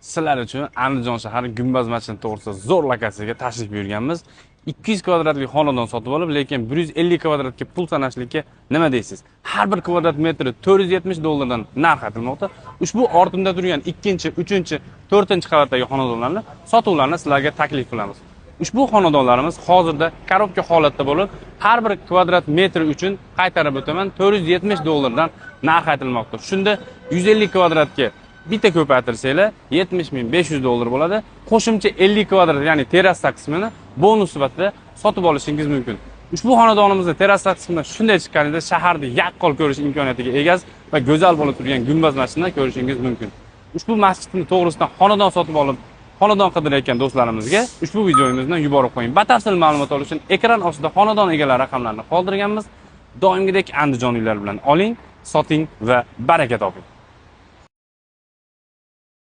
Sizlar uchun Andijon shahri Gumbaz masjidi to'g'risida zo'r lokatsiyaga tashrif buyurganmiz. 200 kvadratlik xonadon sotib olib, lekin 150 kvadratga pul sanashlikka nima deysiz? Har bir kvadrat metri $470 dan narx aytilmoqda. Ushbu ortimda turgan 2-chi, 3-chi, 4-chi qavatdagi xonadonlarni sotuvlarni sizlarga taklif qilamiz. Ushbu xonadonlarimiz hozirda korobka holatda bo'lib, har bir kvadrat metri uchun qaytarib o'taman $470 dan narx aytilmoqda. Shunda 150 kvadratga bitta ko'paytirsanglar $70.500 bo'ladi. Qo'shimcha 50 kvadrat, ya'ni terrasa qismini bonus sifatida sotib olishingiz mumkin. Ushbu xonadonimizni terrasa qismida shunday chiqqanida shaharni yaqqol ko'rish imkoniyatiga egasiz va go'zal bo'lib turgan Gumbaz masjidini ko'rishingiz mumkin. Ushbu masjidni to'g'risidan xonadon sotib olib, xonadon qidirayotgan do'stlarimizga ushbu videomizni yuborib qo'ying. Batafsil ma'lumot olish uchun ekran ostida xonadon egalari raqamlarini qoldirganmiz. Doimgidek Andijon uylari bilan oling, soting va baraka toping.